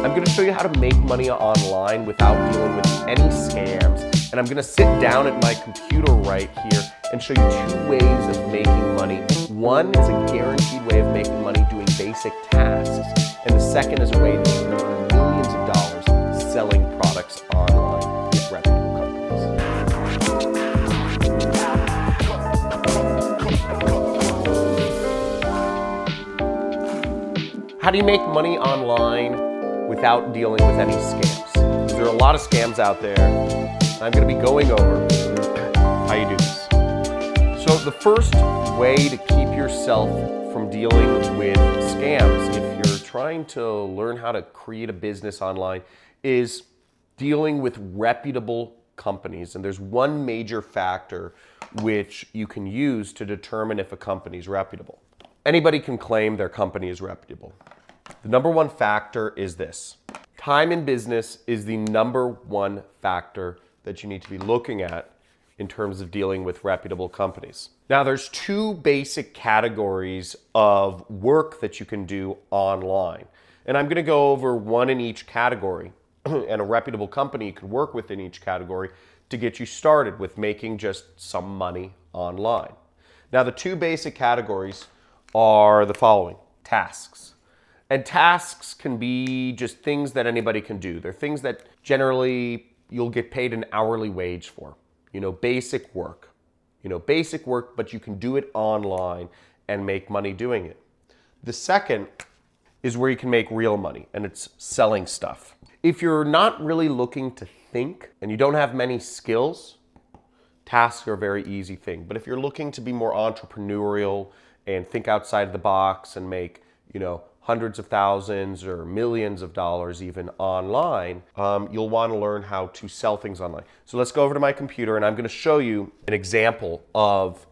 I'm going to show you how to make money online without dealing with any scams. And I'm going to sit down at my computer right here and show you 2 ways of making money. One is a guaranteed way of making money doing basic tasks. And the second is a way that you can earn millions of dollars selling products online with reputable companies. How do you make money online without dealing with any scams? There are a lot of scams out there. I'm going to be going over how you do this. So the first way to keep yourself from dealing with scams, if you're trying to learn how to create a business online, is dealing with reputable companies. And there's one major factor which you can use to determine if a company is reputable. Anybody can claim their company is reputable. The number one factor is this. Time in business is the number one factor that you need to be looking at in terms of dealing with reputable companies. Now, there's 2 basic categories of work that you can do online. And I'm going to go over one in each category. And a reputable company you can work with in each category to get you started with making just some money online. Now, the 2 basic categories are the following: tasks. And tasks can be just things that anybody can do. They're things that generally you'll get paid an hourly wage for. Basic work. Basic work, but you can do it online and make money doing it. The second is where you can make real money, and it's selling stuff. If you're not really looking to think and you don't have many skills, tasks are a very easy thing. But if you're looking to be more entrepreneurial and think outside of the box and make, hundreds of thousands or millions of dollars even online, you'll want to learn how to sell things online. So let's go over to my computer and I'm going to show you an example of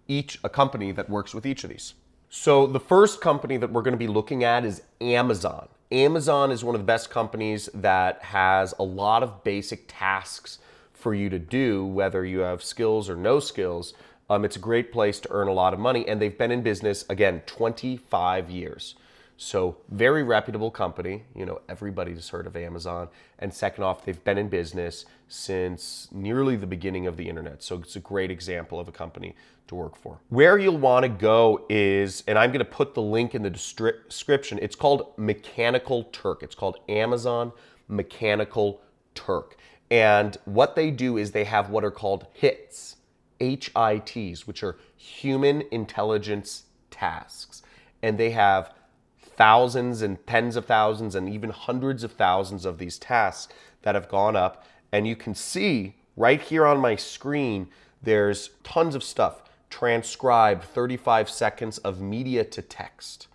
a company that works with each of these. So the first company that we're going to be looking at is Amazon. Amazon is one of the best companies that has a lot of basic tasks for you to do, whether you have skills or no skills. It's a great place to earn a lot of money, and they've been in business, again, 25 years. So very reputable company. Everybody's heard of Amazon. And second off, they've been in business since nearly the beginning of the internet. So it's a great example of a company to work for. Where you'll want to go is, and I'm going to put the link in the description, it's called Mechanical Turk. It's called Amazon Mechanical Turk. And what they do is they have what are called HITs, HITs, which are human intelligence tasks. And they have thousands and tens of thousands and even hundreds of thousands of these tasks that have gone up. And you can see right here on my screen, there's tons of stuff. Transcribe 35 seconds of media to text,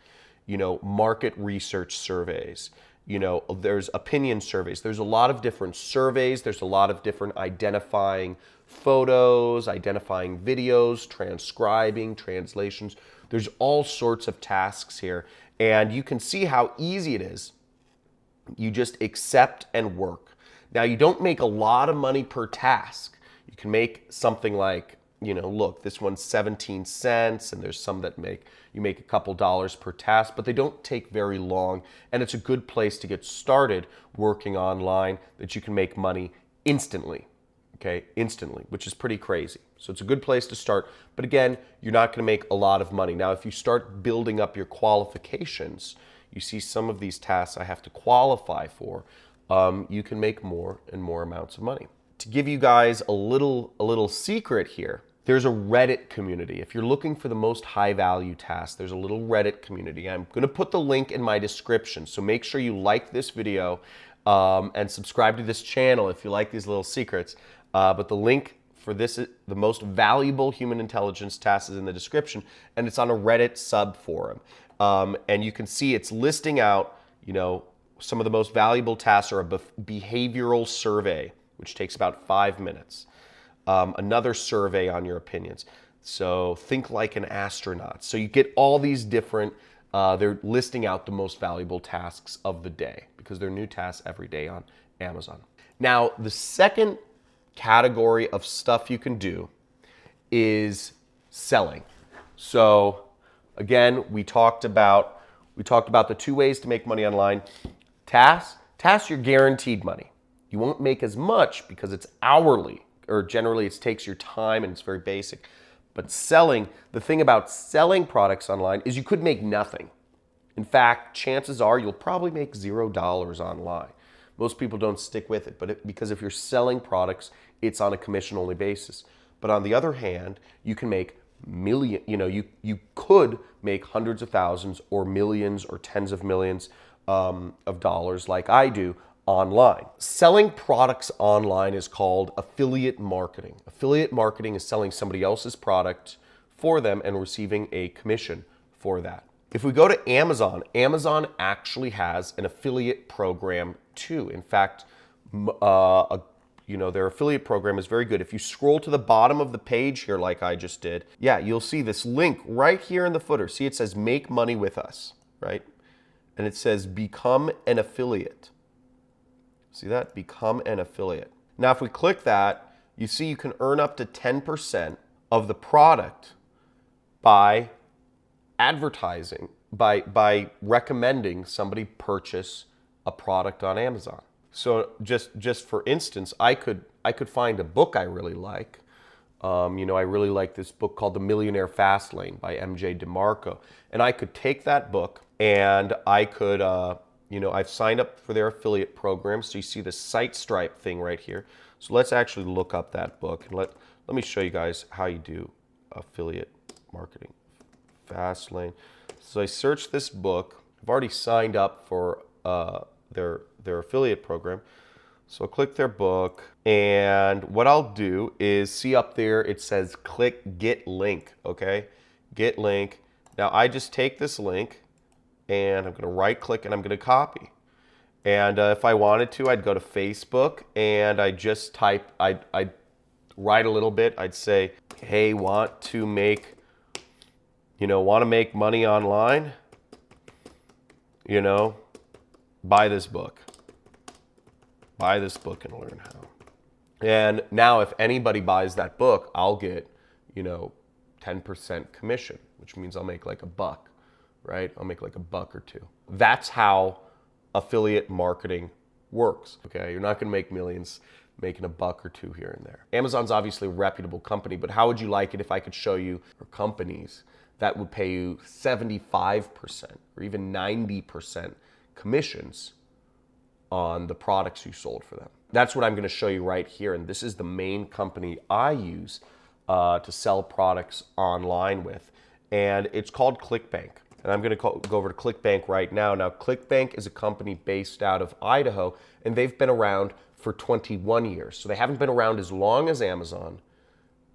market research surveys, there's opinion surveys. There's a lot of different surveys. There's a lot of different identifying photos, identifying videos, transcribing, translations. There's all sorts of tasks here. And you can see how easy it is. You just accept and work. Now, you don't make a lot of money per task. You can make something like, look, this one's 17 cents, and there's some that you make a couple dollars per task, but they don't take very long. And it's a good place to get started working online that you can make money instantly. Instantly, which is pretty crazy. So it's a good place to start. But again, you're not going to make a lot of money. Now, if you start building up your qualifications, you see some of these tasks I have to qualify for, you can make more and more amounts of money. To give you guys a little secret here, there's a Reddit community. If you're looking for the most high value tasks, there's a little Reddit community. I'm going to put the link in my description. So make sure you like this video and subscribe to this channel if you like these little secrets. But the link for the most valuable human intelligence tasks is in the description, and it's on a Reddit sub forum. And you can see it's listing out, some of the most valuable tasks are a behavioral survey, which takes about 5 minutes. Another survey on your opinions. So think like an astronaut. So you get all these different, they're listing out the most valuable tasks of the day because they're new tasks every day on Amazon. Now, the second category of stuff you can do is selling. So again, we talked about the 2 ways to make money online: tasks, you're guaranteed money. You won't make as much because it's hourly, or generally it takes your time and it's very basic. But selling, the thing about selling products online is you could make nothing. In fact, chances are you'll probably make $0 online. Most people don't stick with it, because if you're selling products, it's on a commission-only basis. But on the other hand, you can make you could make hundreds of thousands or millions or tens of millions of dollars like I do online. Selling products online is called affiliate marketing. Affiliate marketing is selling somebody else's product for them and receiving a commission for that. If we go to Amazon, Amazon actually has an affiliate program too. In fact, their affiliate program is very good. If you scroll to the bottom of the page here like I just did, yeah, you'll see this link right here in the footer. See, it says make money with us, right? And it says become an affiliate. See that? Become an affiliate. Now, if we click that, you see you can earn up to 10% of the product by advertising, by recommending somebody purchase a product on Amazon. So just for instance, I could find a book I really like. I really like this book called The Millionaire Fast Lane by MJ DeMarco. And I could take that book and I could, I've signed up for their affiliate program. So you see the site stripe thing right here. So let's actually look up that book. And let me show you guys how you do affiliate marketing. Fast Lane. So I searched this book. I've already signed up for their affiliate program. So I'll click their book, and what I'll do is see up there it says click get link, okay? Get link. Now I just take this link and I'm going to right click and I'm going to copy. And if I wanted to, I'd go to Facebook and I'd write a little bit. I'd say, hey, want to make money online? Buy this book. Buy this book and learn how. And now if anybody buys that book, I'll get, 10% commission, which means I'll make like $1, right? I'll make like $1 or $2. That's how affiliate marketing works, okay? You're not gonna make millions making $1 or $2 here and there. Amazon's obviously a reputable company, but how would you like it if I could show you companies that would pay you 75% or even 90% commissions on the products you sold for them? That's what I'm going to show you right here. And this is the main company I use to sell products online with. And it's called ClickBank. And I'm going to go over to ClickBank right now. Now, ClickBank is a company based out of Idaho, and they've been around for 21 years. So they haven't been around as long as Amazon,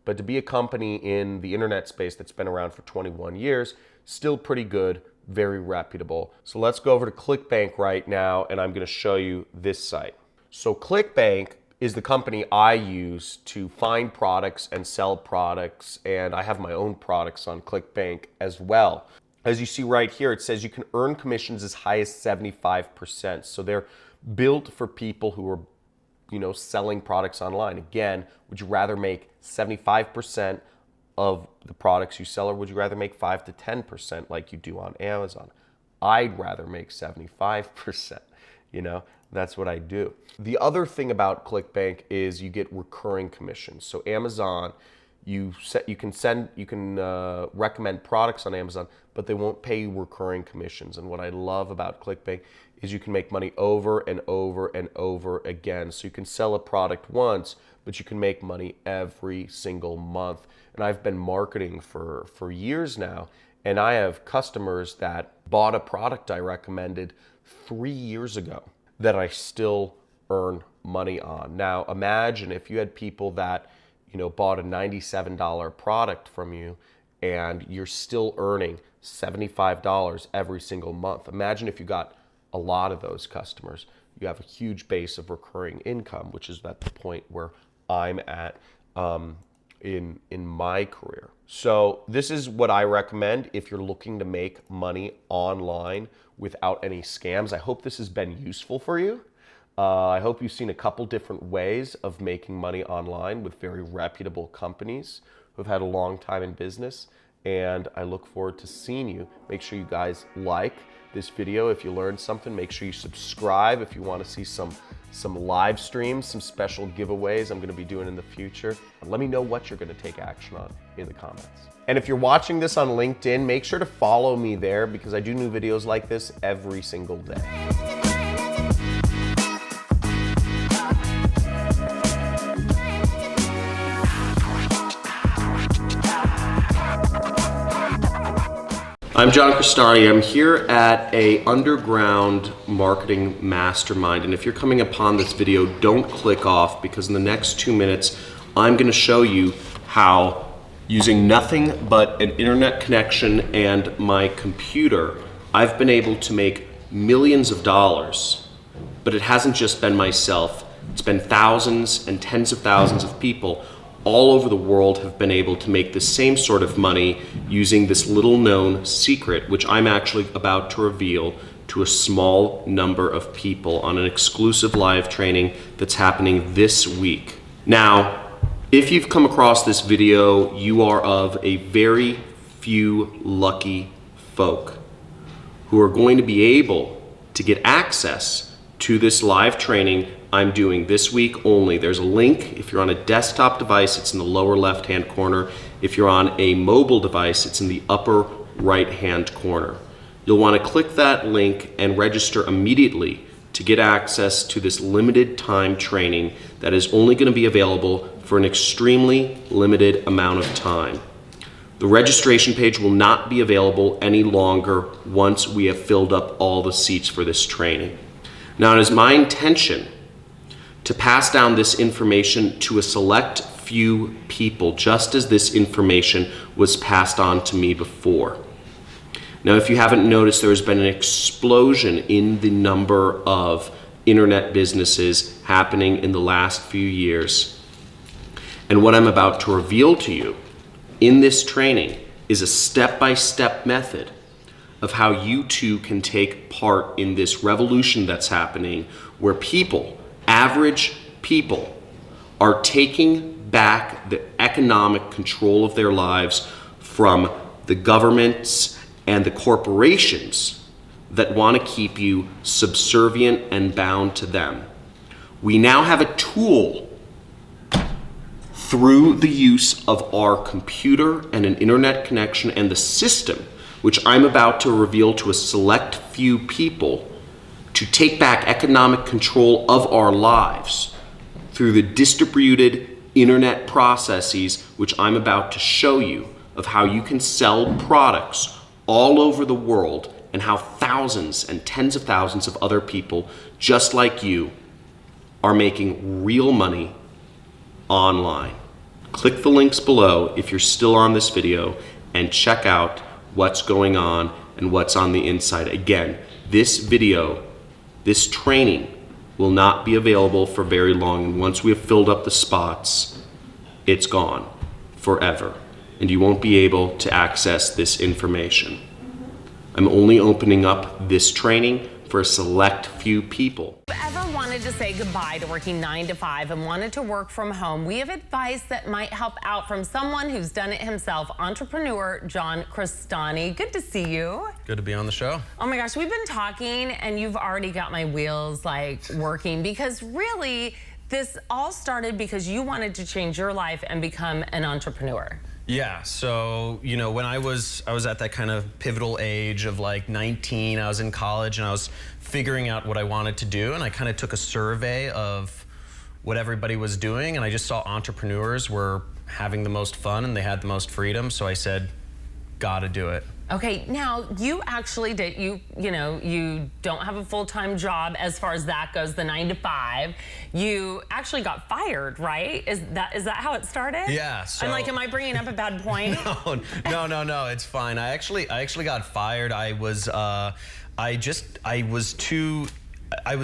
but to be a company in the internet space that's been around for 21 years, still pretty good, very reputable. So let's go over to ClickBank right now, and I'm going to show you this site. So ClickBank is the company I use to find products and sell products, and I have my own products on ClickBank as well. As you see right here, it says you can earn commissions as high as 75%. So they're built for people who are, selling products online. Again, would you rather make 75% of the products you sell, or would you rather make 5 to 10% like you do on Amazon? I'd rather make 75%, that's what I do. The other thing about ClickBank is you get recurring commissions. So Amazon, you can recommend products on Amazon, but they won't pay you recurring commissions. And what I love about ClickBank is you can make money over and over and over again. So you can sell a product once, but you can make money every single month. And I've been marketing for years now, and I have customers that bought a product I recommended 3 years ago that I still earn money on. Now imagine if you had people that bought a $97 product from you and you're still earning $75 every single month. Imagine if you got a lot of those customers. You have a huge base of recurring income, which is at the point where I'm at in my career. So this is what I recommend if you're looking to make money online without any scams. I hope this has been useful for you. I hope you've seen a couple different ways of making money online with very reputable companies who've had a long time in business. And I look forward to seeing you. Make sure you guys like, this video, if you learned something, make sure you subscribe if you want to see some live streams, some special giveaways I'm going to be doing in the future. And let me know what you're going to take action on in the comments. And if you're watching this on LinkedIn, make sure to follow me there because I do new videos like this every single day. I'm John Crestani. I'm here at a underground marketing mastermind, and if you're coming upon this video, don't click off because in the next 2 minutes, I'm going to show you how using nothing but an internet connection and my computer, I've been able to make millions of dollars, but it hasn't just been myself. It's been thousands and tens of thousands of people all over the world have been able to make the same sort of money using this little known secret, which I'm actually about to reveal to a small number of people on an exclusive live training that's happening this week. Now, if you've come across this video, you are of a very few lucky folk who are going to be able to get access to this live training I'm doing this week only. There's a link. If you're on a desktop device, it's in the lower left-hand corner. If you're on a mobile device, it's in the upper right-hand corner. You'll want to click that link and register immediately to get access to this limited time training that is only going to be available for an extremely limited amount of time. The registration page will not be available any longer once we have filled up all the seats for this training. Now, it is my intention to pass down this information to a select few people, just as this information was passed on to me before. Now, if you haven't noticed, there has been an explosion in the number of internet businesses happening in the last few years. And what I'm about to reveal to you in this training is a step-by-step method of how you too can take part in this revolution that's happening where people, average people, are taking back the economic control of their lives from the governments and the corporations that want to keep you subservient and bound to them. We now have a tool through the use of our computer and an internet connection and the system, which I'm about to reveal to a select few people, to take back economic control of our lives through the distributed internet processes, which I'm about to show you, of how you can sell products all over the world and how thousands and tens of thousands of other people just like you are making real money online. Click the links below if you're still on this video and check out what's going on and what's on the inside. Again, this video, this training will not be available for very long, and once we have filled up the spots, it's gone forever, and you won't be able to access this information. I'm only opening up this training for a select few people. Ever wanted to say goodbye to working 9 to 5 and wanted to work from home? We have advice that might help out from someone who's done it himself, entrepreneur John Crestani. Good to see you. Good to be on the show. Oh my gosh, we've been talking and you've already got my wheels like working, because really this all started because you wanted to change your life and become an entrepreneur. Yeah, so, you know, when I was at that kind of pivotal age of like 19, I was in college and I was figuring out what I wanted to do, and I kind of took a survey of what everybody was doing, and I just saw entrepreneurs were having the most fun and they had the most freedom, so I said, gotta do it. Okay, now you actually did, you don't have a full-time job as far as that goes, the 9 to 5. You actually got fired, right? Is that how it started? Yeah. So I'm like, am I bringing up a bad point? No, it's fine. I actually got fired. I was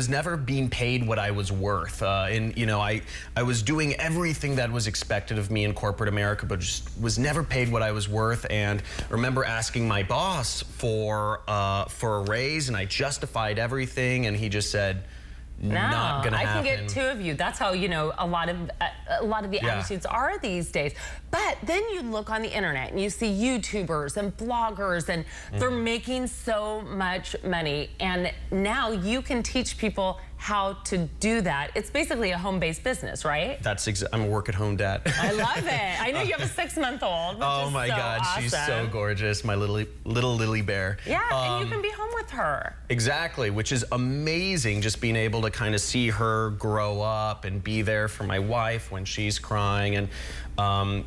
never being paid what I was worth. And you know, I was doing everything that was expected of me in corporate America, but just was never paid what I was worth. And I remember asking my boss for a raise, and I justified everything, and he just said, not gonna I happen. can get two of you. That's how, you know, a lot of the Yeah. attitudes are these days. But then you look on the internet and you see YouTubers and bloggers, and they're making so much money. And now you can teach people how to do that. It's basically a home-based business, right? I'm a work-at-home dad. I love it. I know you have a 6-month-old. Which Oh is my so God, she's awesome. so gorgeous, my little lily bear. Yeah, and you can be home with her. Exactly, which is amazing, just being able to kind of see her grow up and be there for my wife when she's crying, and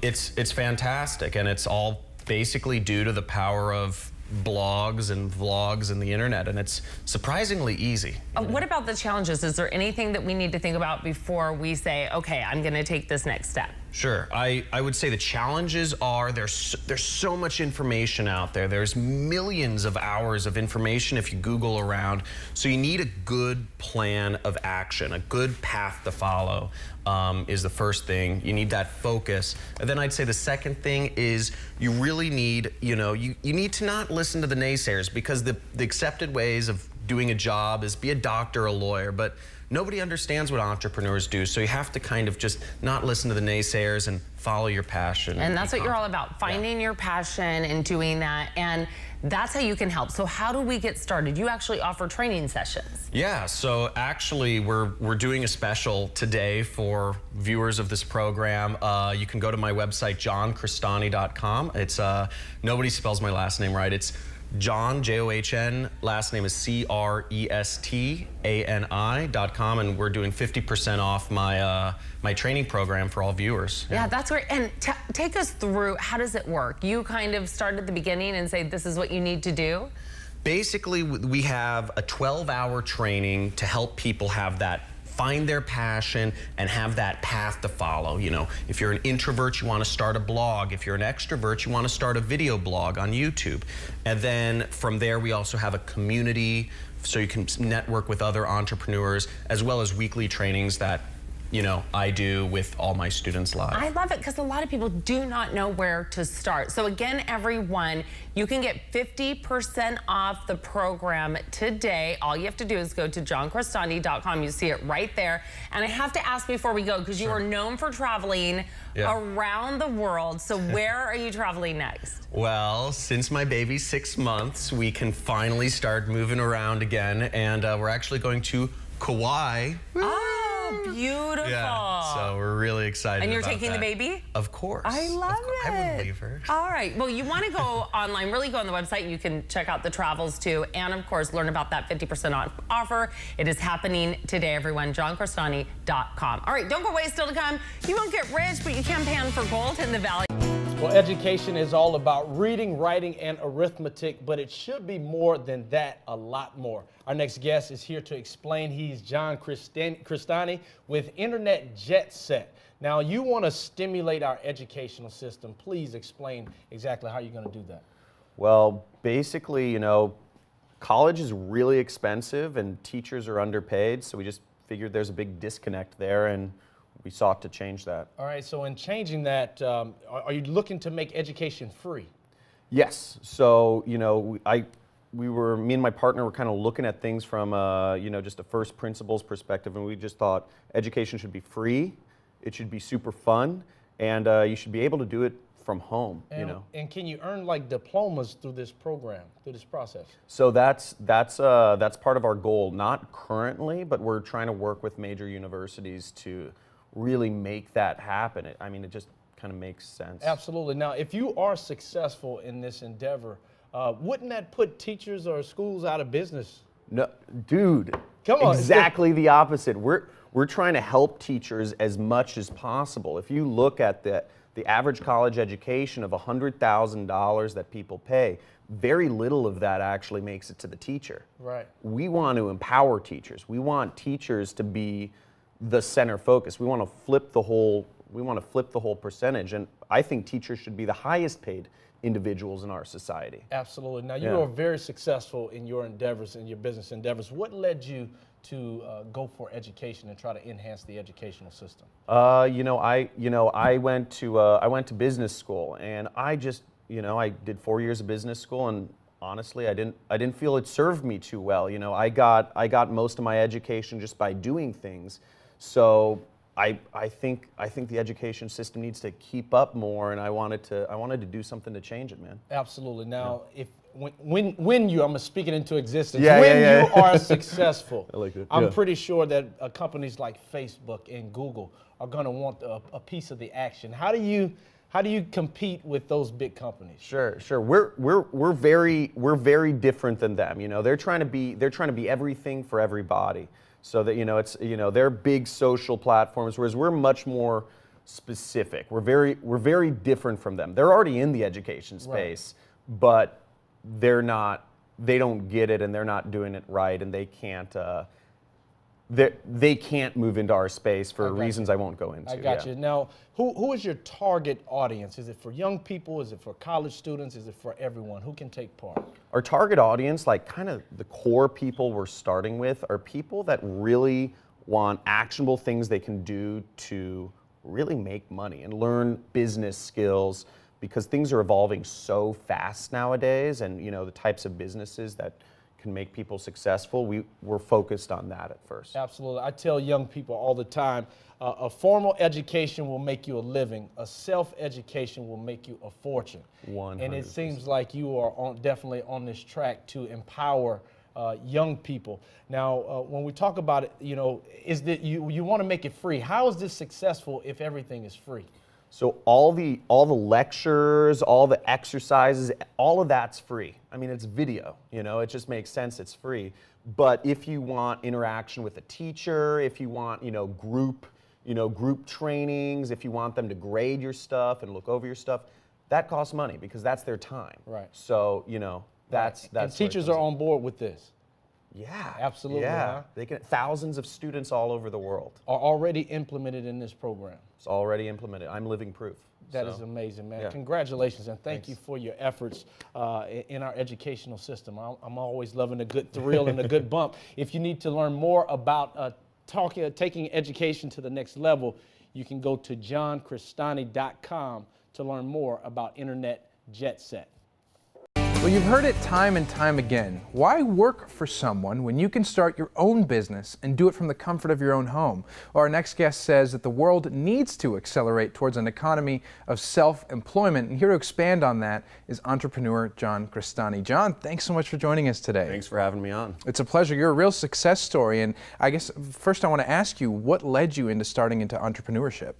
it's fantastic, and it's all basically due to the power of blogs and vlogs and the internet, and it's surprisingly easy. What about the challenges? Is there anything that we need to think about before we say, okay, I'm going to take this next step? Sure. I would say the challenges are there's so much information out there. There's millions of hours of information if you Google around. So you need a good plan of action, a good path to follow is the first thing. You need that focus. And then I'd say the second thing is you really need, you need to not listen to the naysayers, because the accepted ways of doing a job is be a doctor, a lawyer, but nobody understands what entrepreneurs do, so you have to kind of just not listen to the naysayers and follow your passion. And that's what you're all about, finding your passion and doing that, and that's how you can help. So how do we get started? You actually offer training sessions. Yeah, so actually we're doing a special today for viewers of this program. You can go to my website, johncrestani.com. It's, nobody spells my last name right. It's John, John, last name is Crestani.com, and we're doing 50% off my my training program for all viewers. Yeah, that's great. And take us through, how does it work? You kind of start at the beginning and say, this is what you need to do? Basically, we have a 12-hour training to help people find their passion and have that path to follow. You know, if you're an introvert, you want to start a blog. If you're an extrovert, you want to start a video blog on YouTube. And then from there, we also have a community, so you can network with other entrepreneurs, as well as weekly trainings that I do with all my students live. I love it, because a lot of people do not know where to start. So again, everyone, you can get 50% off the program today. All you have to do is go to johncrestani.com. You see it right there. And I have to ask before we go, because you are known for traveling around the world. So where are you traveling next? Well, since my baby's 6 months, we can finally start moving around again. And we're actually going to Kauai. Beautiful. Yeah, so we're really excited. And you're about taking that. the baby? Of course. I love it. I wouldn't leave her. All right. Well, you want to go online, really go on the website. You can check out the travels too. And of course, learn about that 50% off offer. It is happening today, everyone. johncrestani.com. All right. Don't go away. Still to come. You won't get rich, but you can pan for gold in the Valley. Well, education is all about reading, writing, and arithmetic, but it should be more than that, a lot more. Our next guest is here to explain. He's John Crestani with Internet Jet Set. Now, you want to stimulate our educational system. Please explain exactly how you're going to do that. Well, basically, college is really expensive and teachers are underpaid, so we just figured there's a big disconnect there, and we sought to change that. All right, so in changing that, are you looking to make education free? Yes. So, me and my partner were kind of looking at things from, just a first principles perspective, and we just thought education should be free, it should be super fun, and you should be able to do it from home, And can you earn like diplomas through this program, through this process? So that's part of our goal, not currently, but we're trying to work with major universities to really make that happen. It just kind of makes sense. Absolutely. Now, if you are successful in this endeavor, wouldn't that put teachers or schools out of business? No, dude. Come on. Exactly the opposite. We're trying to help teachers as much as possible. If you look at the average college education of $100,000 that people pay, very little of that actually makes it to the teacher. Right. We want to empower teachers. We want teachers to be the center focus. We want to flip the whole percentage, and I think teachers should be the highest paid individuals in our society. Absolutely. Now, you are very successful in your endeavors, in your business endeavors. What led you to go for education and try to enhance the educational system? I went to business school, and I just, I did 4 years of business school, and honestly, I didn't feel it served me too well. You know, I got most of my education just by doing things. So I think the education system needs to keep up more, and I wanted to do something to change it, man. Absolutely. Now, if when you, I'm speaking into existence, Yeah, when yeah, yeah. you are successful, I like it. I'm Yeah. pretty sure that companies like Facebook and Google are going to want a piece of the action. How do you compete with those big companies? Sure. We're very different than them. You know, they're trying to be everything for everybody. So that, you know, it's, you know, they're big social platforms, whereas we're much more specific. We're very different from them. They're already in the education space, but they don't get it, and they're not doing it right, and they can't move into our space for reasons I won't go into. I got you. Now, who is your target audience? Is it for young people? Is it for college students? Is it for everyone? Who can take part? Our target audience, like kind of the core people we're starting with, are people that really want actionable things they can do to really make money and learn business skills, because things are evolving so fast nowadays, and you know, the types of businesses that can make people successful, we're focused on that at first. Absolutely. I tell young people all the time, a formal education will make you a living. A self-education will make you a fortune. 100%. And it seems like you are definitely on this track to empower young people. Now, when we talk about it, you know, is that you want to make it free. How is this successful if everything is free? So all the lectures, all the exercises, all of that's free. I mean, it's video, you know, it just makes sense, it's free. But if you want interaction with a teacher, if you want, group trainings, if you want them to grade your stuff and look over your stuff, that costs money because that's their time. Right. So, that's and teachers are on board with this. Yeah. Absolutely. Yeah. Huh? They can, thousands of students all over the world. Are already implemented in this program. It's already implemented. I'm living proof. That is amazing, man. Yeah. Congratulations, and thank you for your efforts in our educational system. I'm always loving a good thrill and a good bump. If you need to learn more about taking education to the next level, you can go to johncrestani.com to learn more about Internet Jet Set. Well, you've heard it time and time again. Why work for someone when you can start your own business and do it from the comfort of your own home? Well, our next guest says that the world needs to accelerate towards an economy of self-employment. And here to expand on that is entrepreneur John Crestani. John, thanks so much for joining us today. Thanks for having me on. It's a pleasure. You're a real success story. And I guess first I want to ask you, what led you into starting into entrepreneurship?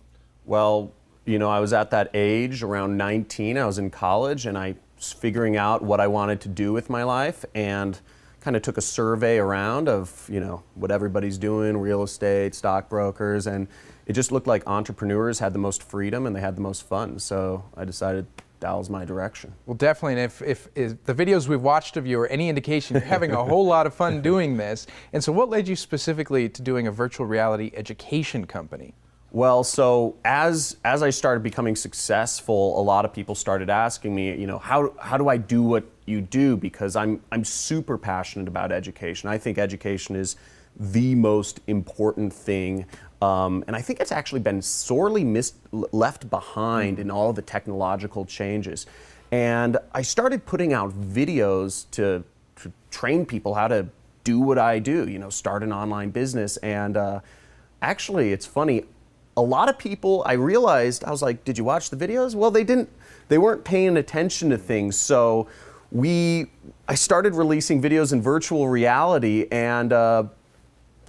Well, I was at that age, around 19. I was in college, and I was figuring out what I wanted to do with my life, and kind of took a survey around of, what everybody's doing, real estate, stockbrokers, and it just looked like entrepreneurs had the most freedom and they had the most fun. So I decided that was my direction. Well, definitely, and if the videos we've watched of you are any indication, you're having a whole lot of fun doing this. And so what led you specifically to doing a virtual reality education company? Well, so as I started becoming successful, a lot of people started asking me, how do I do what you do? Because I'm super passionate about education. I think education is the most important thing, and I think it's actually been sorely left behind in all of the technological changes. And I started putting out videos to train people how to do what I do, start an online business. And actually, it's funny. A lot of people, I realized, I was like, did you watch the videos? Well, they weren't paying attention to things. So I started releasing videos in virtual reality, and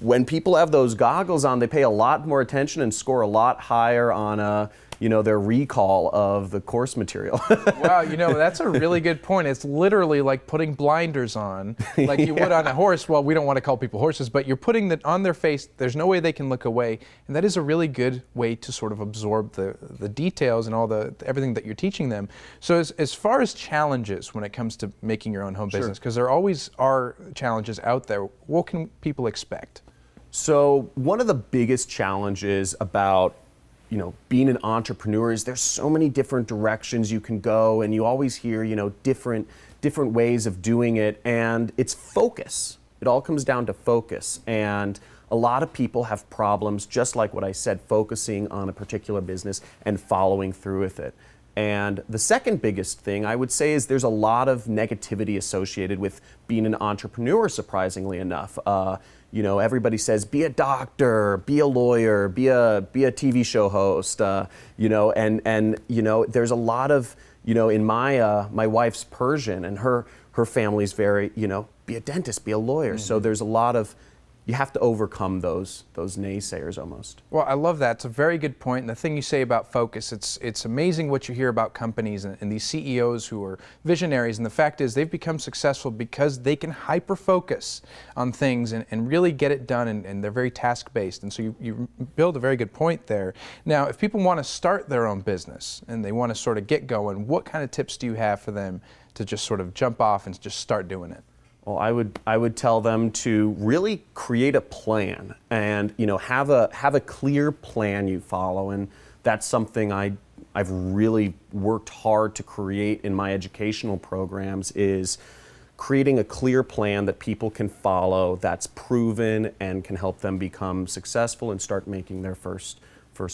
when people have those goggles on, they pay a lot more attention and score a lot higher on their recall of the course material. Wow, that's a really good point. It's literally like putting blinders on, like you would on a horse. Well, we don't want to call people horses, but you're putting that on their face. There's no way they can look away, and that is a really good way to sort of absorb the details and everything that you're teaching them. So as far as challenges when it comes to making your own home business, because there always are challenges out there, what can people expect? So one of the biggest challenges about being an entrepreneur is there's so many different directions you can go, and you always hear, different ways of doing it, and it's focus. It all comes down to focus, and a lot of people have problems, just like what I said, focusing on a particular business and following through with it. And the second biggest thing I would say is there's a lot of negativity associated with being an entrepreneur, surprisingly enough. You know, everybody says, be a doctor, be a lawyer, be a TV show host, you know, and you know, there's a lot of, you know, in my wife's Persian, and her family's very, you know, be a dentist, be a lawyer. So there's a lot of, you have to overcome those naysayers almost. Well, I love that. It's a very good point. And the thing you say about focus, it's amazing what you hear about companies and these CEOs who are visionaries. And the fact is they've become successful because they can hyper-focus on things and really get it done, and they're very task-based. And so you build a very good point there. Now, if people want to start their own business and they want to sort of get going, what kind of tips do you have for them to just sort of jump off and just start doing it? Well, I would tell them to really create a plan, and you know, have a clear plan you follow, and that's something I've really worked hard to create in my educational programs, is creating a clear plan that people can follow, that's proven and can help them become successful and start making their first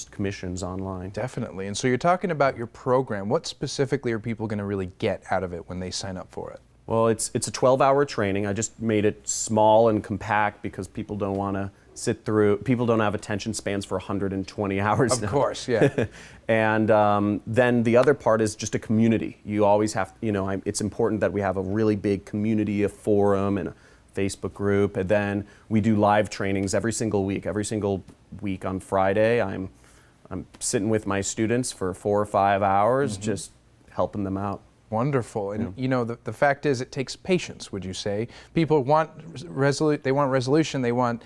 commissions online. Definitely. And so you're talking about your program. What specifically are people going to really get out of it when they sign up for it? Well, it's a 12-hour training. I just made it small and compact because people don't want to sit through, people don't have attention spans for 120 hours now. Of course, yeah. And then the other part is just a community. You always have, you know, it's important that we have a really big community, a forum and a Facebook group. And then we do live trainings every single week. Every single week on Friday, I'm sitting with my students for 4 or 5 hours, just helping them out. Wonderful. And you know, the fact is it takes patience, would you say? People want resolution, they want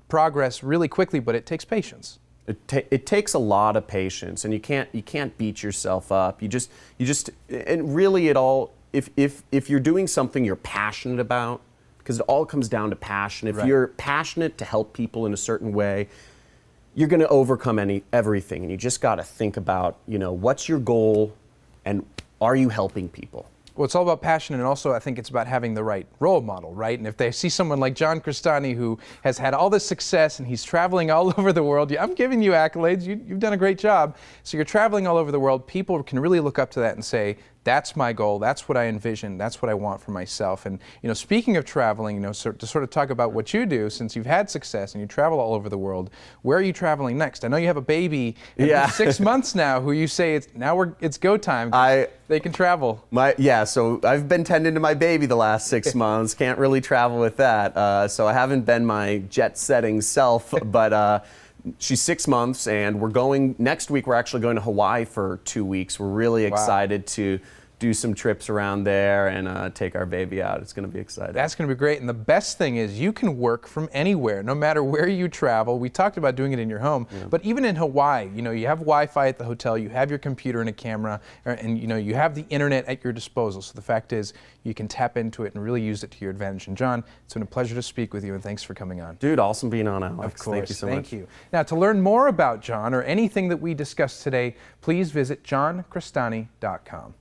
progress really quickly, but it takes patience. It takes a lot of patience, and you can't beat yourself up. You just and really it all, if you're doing something you're passionate about, because it all comes down to passion. If you're passionate to help people in a certain way, you're going to overcome everything, and you just got to think about, you know, what's your goal and are you helping people? Well, it's all about passion, and also I think it's about having the right role model, right? And if they see someone like John Crestani, who has had all this success and he's traveling all over the world, I'm giving you accolades, you've done a great job. So you're traveling all over the world, people can really look up to that and say, that's my goal, that's what I envision, that's what I want for myself. And you know, speaking of traveling, you know, to sort of talk about what you do, since you've had success and you travel all over the world, where are you traveling next? I know you have a baby, 6 months now, who you say it's go time. They can travel. So I've been tending to my baby the last 6 months. Can't really travel with that. So I haven't been my jet-setting self, but she's 6 months, and we're going next week. We're actually going to Hawaii for 2 weeks. We're really excited to do some trips around there and take our baby out. It's going to be exciting. That's going to be great. And the best thing is you can work from anywhere, no matter where you travel. We talked about doing it in your home, but even in Hawaii, you know, you have Wi-Fi at the hotel, you have your computer and a camera, and you know, you have the internet at your disposal. So the fact is, you can tap into it and really use it to your advantage. And John, it's been a pleasure to speak with you, and thanks for coming on. Dude, awesome being on, Alex. Of course. Thank you so much. Thank you. Now, to learn more about John or anything that we discussed today, please visit johncrestani.com.